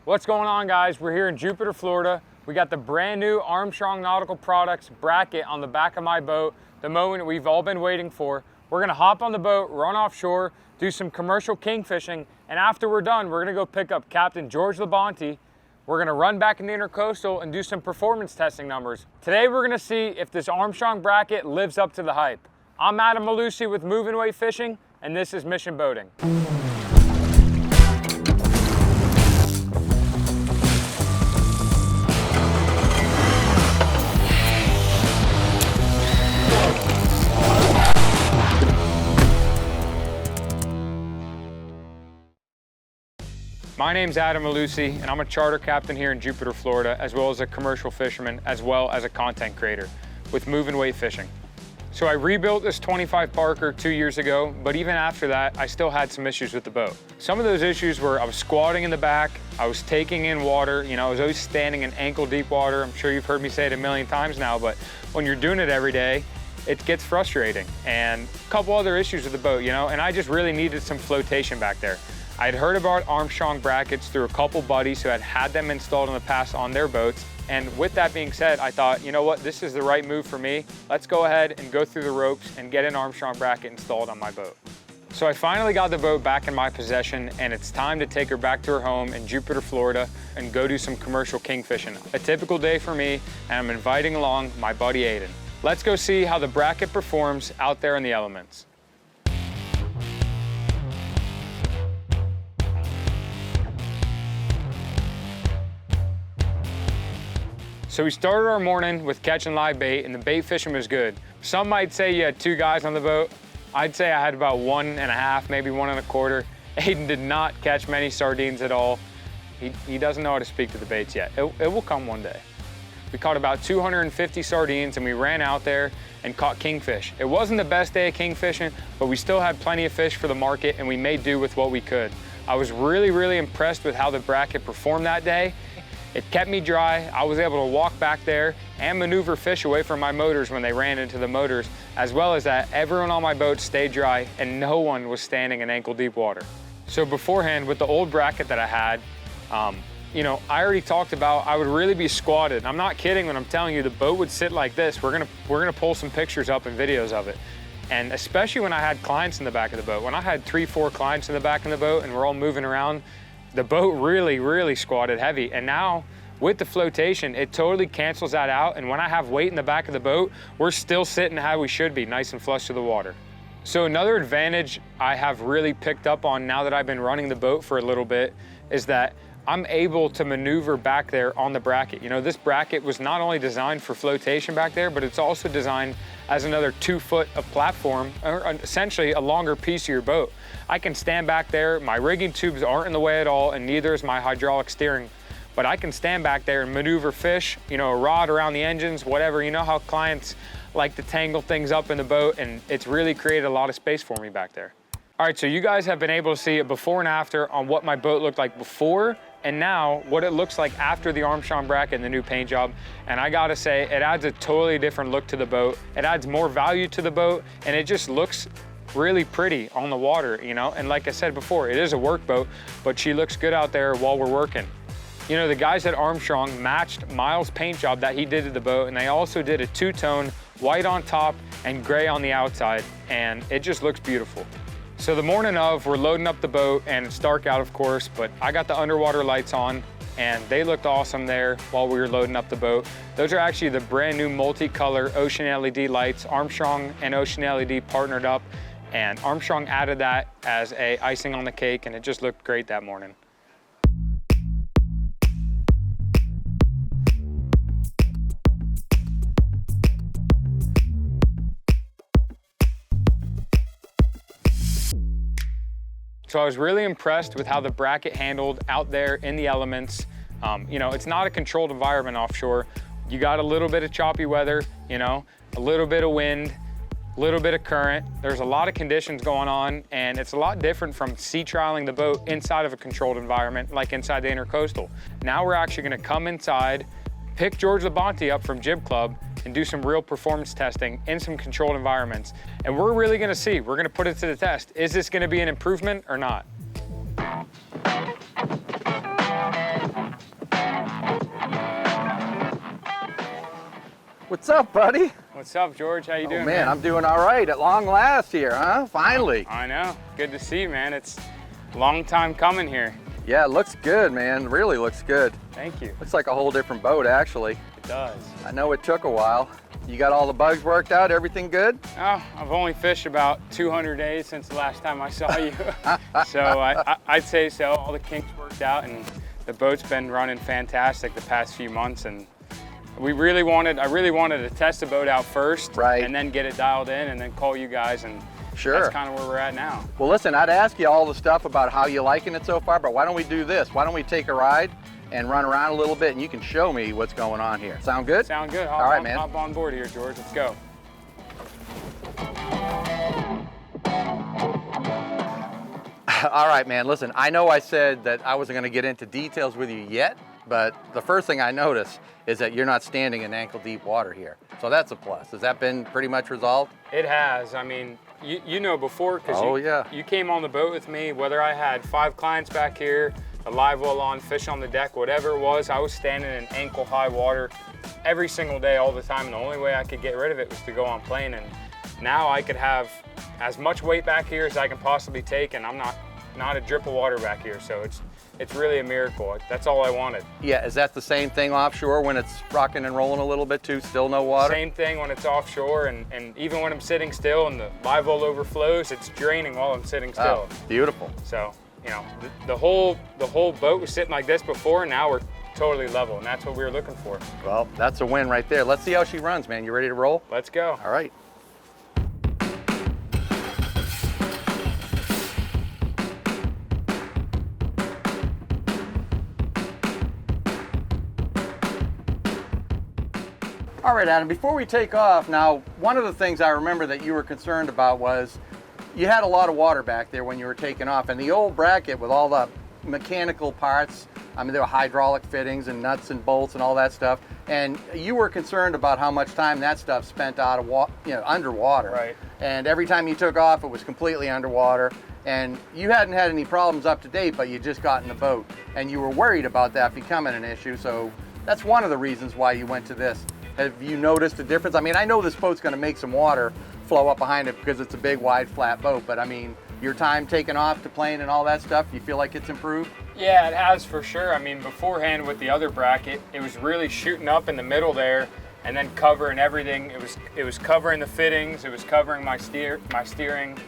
What's going on, guys? We're here in Jupiter, Florida. We got the brand new Armstrong Nautical Products bracket on the back of my boat, the moment we've all been waiting for. We're gonna hop on the boat, run offshore, do some commercial king fishing, and after we're done, we're gonna go pick up Captain George LaBonte. We're gonna run back in the intercoastal and do some performance testing numbers. Today, we're gonna see if this Armstrong bracket lives up to the hype. I'm Adam Mellusi with Movin Weight Fishing, and this is Mission Boating. My name's Adam Mellusi, and I'm a charter captain here in Jupiter, Florida, as well as a commercial fisherman, as well as a content creator with Movin Weight Fishing. So I rebuilt this 25 Parker 2 years ago, but even after that, I still had some issues with the boat. Some of those issues were I was squatting in the back, I was taking in water, I was always standing in ankle deep water. I'm sure you've heard me say it a million times now, but when you're doing it every day, it gets frustrating. And a couple other issues with the boat, and I just really needed some flotation back there. I'd heard about Armstrong brackets through a couple buddies who had had them installed in the past on their boats. And with that being said, I thought, you know what, this is the right move for me. Let's go ahead and go through the ropes and get an Armstrong bracket installed on my boat. So I finally got the boat back in my possession, and it's time to take her back to her home in Jupiter, Florida, and go do some commercial king fishing. A typical day for me, and I'm inviting along my buddy Aiden. Let's go see how the bracket performs out there in the elements. So we started our morning with catching live bait, and the bait fishing was good. Some might say you had 2 guys on the boat. I'd say I had about 1.5, maybe 1.25. Aiden did not catch many sardines at all. He doesn't know how to speak to the baits yet. It will come one day. We caught about 250 sardines, and we ran out there and caught kingfish. It wasn't the best day of king fishing, but we still had plenty of fish for the market, and we made do with what we could. I was really impressed with how the bracket performed that day. It kept me dry. I was able to walk back there and maneuver fish away from my motors when they ran into the motors, as well as that everyone on my boat stayed dry and no one was standing in ankle deep water. So beforehand, with the old bracket that I had, I already talked about I would really be squatted. I'm not kidding when I'm telling you the boat would sit like this. We're gonna pull some pictures up and videos of it. And especially when I had clients in the back of the boat. When I had 3-4 clients in the back of the boat and we're all moving around, the boat really squatted heavy. And now with the flotation, it totally cancels that out. And when I have weight in the back of the boat, we're still sitting how we should be, nice and flush to the water. So another advantage I have really picked up on now that I've been running the boat for a little bit is that I'm able to maneuver back there on the bracket. This bracket was not only designed for flotation back there, but it's also designed as another 2 foot of platform, or essentially a longer piece of your boat. I can stand back there, my rigging tubes aren't in the way at all, and neither is my hydraulic steering. But I can stand back there and maneuver fish, a rod around the engines, whatever. You know how clients like to tangle things up in the boat, and it's really created a lot of space for me back there. All right, so you guys have been able to see it before and after on what my boat looked like before, and now what it looks like after the Armstrong bracket and the new paint job. And I gotta say, it adds a totally different look to the boat. It adds more value to the boat, and it just looks really pretty on the water, And like I said before, it is a work boat, but she looks good out there while we're working. The guys at Armstrong matched Miles' paint job that he did to the boat, and they also did a 2-tone white on top and gray on the outside, and it just looks beautiful. So the morning of, we're loading up the boat, and it's dark out, of course, but I got the underwater lights on, and they looked awesome there while we were loading up the boat. Those are actually the brand new multicolor Ocean LED lights. Armstrong and Ocean LED partnered up, and Armstrong added that as a icing on the cake, and it just looked great that morning. So I was really impressed with how the bracket handled out there in the elements. It's not a controlled environment offshore. You got a little bit of choppy weather, a little bit of wind, a little bit of current. There's a lot of conditions going on, and it's a lot different from sea trialing the boat inside of a controlled environment, like inside the intercoastal. Now we're actually gonna come inside, pick George LaBonte up from Jib Club, and do some real performance testing in some controlled environments. And we're really gonna see, we're gonna put it to the test. Is this gonna be an improvement or not? What's up, buddy? What's up, George? How you doing, Man, I'm doing all right at long last here, huh? Finally. I know. Good to see you, man. It's a long time coming here. Yeah, it looks good, man. Really looks good. Thank you. Looks like a whole different boat, actually. It does. I know it took a while. You got all the bugs worked out? Everything good? Oh, I've only fished about 200 days since the last time I saw you. So I'd say so. All the kinks worked out, and the boat's been running fantastic the past few months. And I really wanted to test the boat out first, right, and then get it dialed in, and then call you guys, and sure, that's kind of where we're at now. Well, listen, I'd ask you all the stuff about how you liking it so far, but why don't we do this? Why don't we take a ride and run around a little bit, and you can show me what's going on here. Sound good? Sound good. All right, man. Hop on board here, George. Let's go. All right, man. Listen, I know I said that I wasn't going to get into details with you yet, but the first thing I noticed is that you're not standing in ankle deep water here. So that's a plus. Has that been pretty much resolved? It has. I mean, you know before, because you came on the boat with me, whether I had 5 clients back here, a live well on, fish on the deck, whatever it was, I was standing in ankle high water every single day, all the time. And the only way I could get rid of it was to go on plane. And now I could have as much weight back here as I can possibly take, and I'm not a drip of water back here. So it's really a miracle. That's all I wanted. Yeah, is that the same thing offshore when it's rocking and rolling a little bit too, still no water? Same thing when it's offshore, and even when I'm sitting still and the live well overflows, it's draining while I'm sitting still. Oh, beautiful. So, you know, the whole boat was sitting like this before, and now we're totally level, and that's what we were looking for. Well, that's a win right there. Let's see how she runs, man. You ready to roll? Let's go. All right. All right, Adam, before we take off, now, one of the things I remember that you were concerned about was you had a lot of water back there when you were taking off, and the old bracket with all the mechanical parts, I mean, there were hydraulic fittings and nuts and bolts and all that stuff, and you were concerned about how much time that stuff spent out of underwater. Right. And every time you took off, it was completely underwater, and you hadn't had any problems up to date, but you just got in the boat, and you were worried about that becoming an issue, so that's one of the reasons why you went to this. Have you noticed a difference? I mean, I know this boat's going to make some water flow up behind it because it's a big, wide, flat boat, but I mean, your time taking off to plane and all that stuff, you feel like it's improved? Yeah, it has for sure. I mean, beforehand with the other bracket, it was really shooting up in the middle there and then covering everything. It was covering the fittings, it was covering my steering,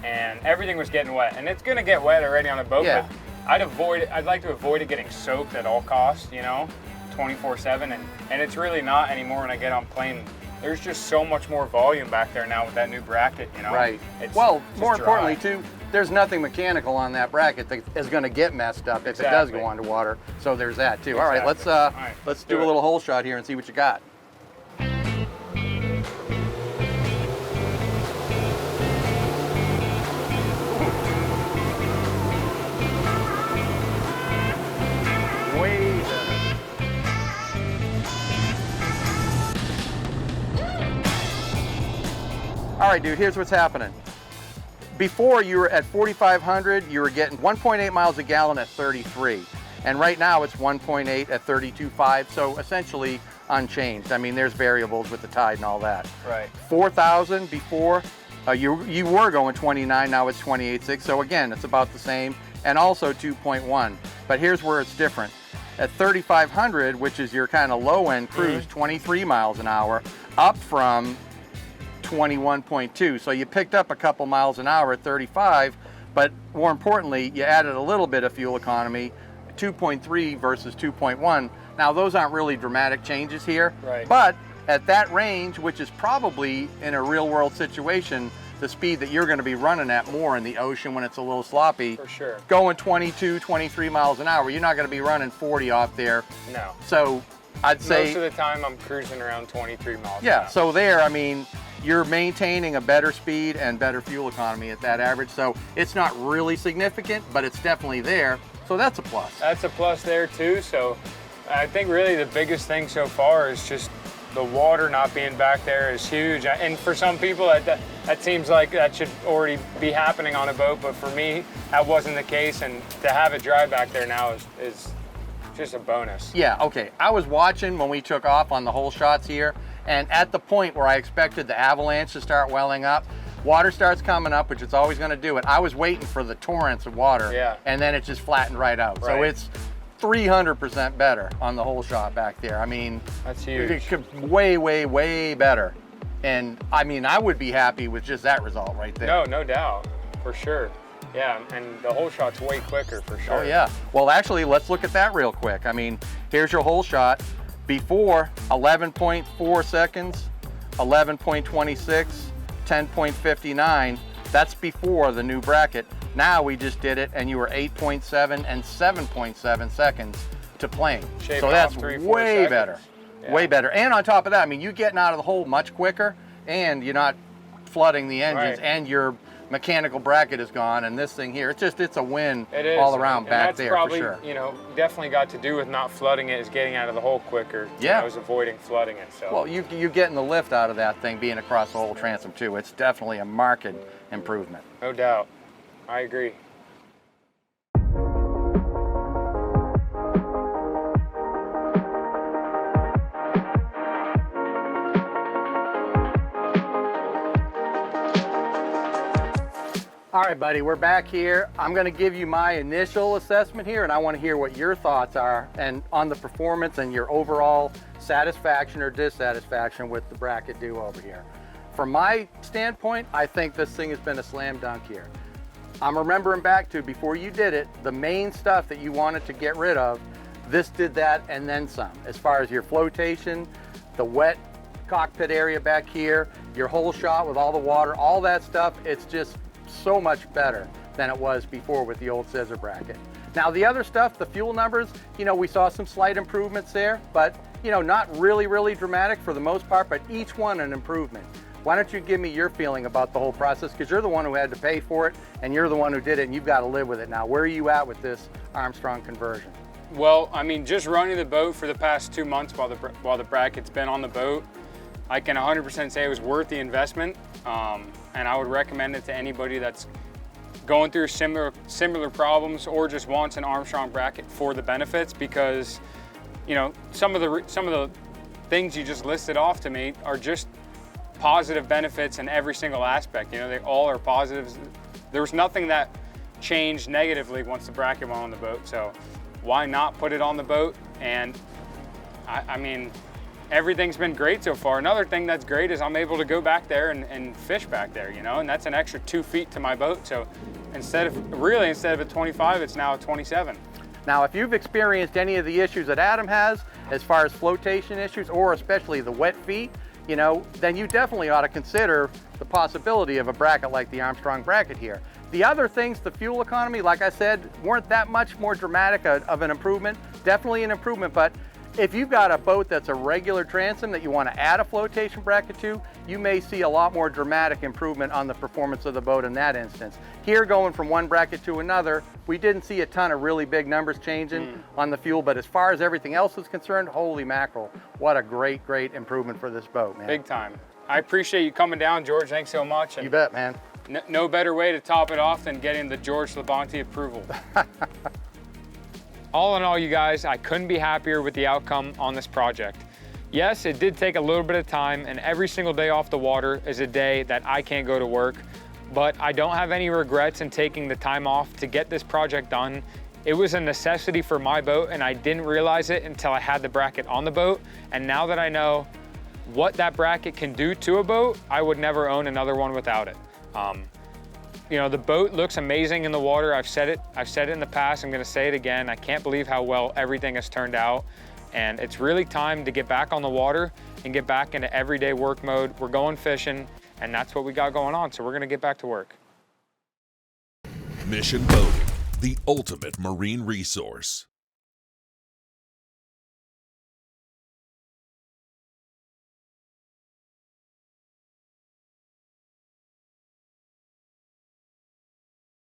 and everything was getting wet. And it's going to get wet already on a boat, yeah, but I'd like to avoid it getting soaked at all costs, you know, 24/7, and it's really not anymore when I get on plane. There's just so much more volume back there now with that new bracket, you know. Right. It's well, more dry. importantly too, there's nothing mechanical on that bracket that is going to get messed up if it does go underwater. So there's that too. All right, let's do a little hole shot here and see what you got. All right, dude, here's what's happening. Before, you were at 4,500, you were getting 1.8 miles a gallon at 33. And right now it's 1.8 at 32.5, so essentially unchanged. I mean, there's variables with the tide and all that. Right. 4,000 before, you were going 29, now it's 28.6, so again, it's about the same, and also 2.1. But here's where it's different. At 3,500, which is your kind of low-end cruise, 23 miles an hour, up from 21.2. So you picked up a couple miles an hour at 35, but more importantly, you added a little bit of fuel economy, 2.3 versus 2.1. Now those aren't really dramatic changes here, right, but at that range, which is probably in a real world situation, the speed that you're going to be running at more in the ocean when it's a little sloppy. For sure. Going 22, 23 miles an hour, you're not going to be running 40 off there. No. So I'd say most of the time I'm cruising around 23 miles. Yeah, so there, I mean, you're maintaining a better speed and better fuel economy at that average. So it's not really significant, but it's definitely there. So that's a plus. That's a plus there too. So I think really the biggest thing so far is just the water not being back there is huge. And for some people that seems like that should already be happening on a boat, but for me, that wasn't the case. And to have it dry back there now is just a bonus. Yeah, okay. I was watching when we took off on the hole shots here, And at the point where I expected the avalanche to start welling up, water starts coming up, which it's always going to do it. I was waiting for the torrents of water, and then it just flattened right out. So it's 300% better on the whole shot back there. I mean, that's huge. Way, way, way better. And I mean, I would be happy with just that result right there. No doubt, for sure. Yeah, and the whole shot's way quicker for sure. Oh yeah. Well, actually, let's look at that real quick. I mean, here's your whole shot. Before, 11.4 seconds, 11.26, 10.59. That's before the new bracket. Now we just did it, and you were 8.7 and 7.7 seconds to playing. So that's way better. Yeah. Way better. And on top of that, I mean, you're getting out of the hole much quicker, and you're not flooding the engines, and your mechanical bracket is gone, and this thing here, it's a win all around back there, probably, for sure. You know, definitely got to do with not flooding it, is getting out of the hole quicker. Yeah. I was avoiding flooding it, so. Well, you're getting the lift out of that thing being across the whole transom too. It's definitely a marked improvement. No doubt. I agree. All right, buddy, we're back here. I'm going to give you my initial assessment here, and I want to hear what your thoughts are and on the performance and your overall satisfaction or dissatisfaction with the bracket do over here. From my standpoint, I think this thing has been a slam dunk here. I'm remembering back to before you did it, the main stuff that you wanted to get rid of, this did that and then some. As far as your flotation, the wet cockpit area back here, your whole shot with all the water, all that stuff, it's just so much better than it was before with the old scissor bracket. Now the other stuff, the fuel numbers, you know, we saw some slight improvements there, but you know, not really dramatic for the most part, but each one an improvement. Why don't you give me your feeling about the whole process, because you're the one who had to pay for it and you're the one who did it and you've got to live with it now. Where are you at with this Armstrong conversion? Well, I mean, just running the boat for the past 2 months while the bracket's been on the boat, I can 100% say it was worth the investment. And I would recommend it to anybody that's going through similar problems or just wants an Armstrong bracket for the benefits, because you know, some of the things you just listed off to me are just positive benefits in every single aspect. You know, they all are positives. There was nothing that changed negatively once the bracket went on the boat, so why not put it on the boat? And I mean, everything's been great so far. Another thing that's great is I'm able to go back there and fish back there, you know, and that's an extra 2 feet to my boat. So instead of a 25, it's now a 27. Now, if you've experienced any of the issues that Adam has, as far as flotation issues, or especially the wet feet, you know, then you definitely ought to consider the possibility of a bracket like the Armstrong bracket here. The other things, the fuel economy, like I said, weren't that much more dramatic of an improvement. Definitely an improvement, but if you've got a boat that's a regular transom that you want to add a flotation bracket to, you may see a lot more dramatic improvement on the performance of the boat in that instance. Here, going from one bracket to another, we didn't see a ton of really big numbers changing on the fuel, but as far as everything else is concerned, holy mackerel, what a great improvement for this boat, man. Big time. I appreciate you coming down, George. Thanks so much. And you bet, man. No better way to top it off than getting the George LaBonte approval. All in all, you guys, I couldn't be happier with the outcome on this project. Yes, it did take a little bit of time, and every single day off the water is a day that I can't go to work, but I don't have any regrets in taking the time off to get this project done. It was a necessity for my boat, and I didn't realize it until I had the bracket on the boat, and now that I know what that bracket can do to a boat, I would never own another one without it. You know, the boat looks amazing in the water. I've said it in the past, I'm gonna say it again. I can't believe how well everything has turned out. And it's really time to get back on the water and get back into everyday work mode. We're going fishing, and that's what we got going on. So we're gonna get back to work. Mission Boating, the ultimate marine resource.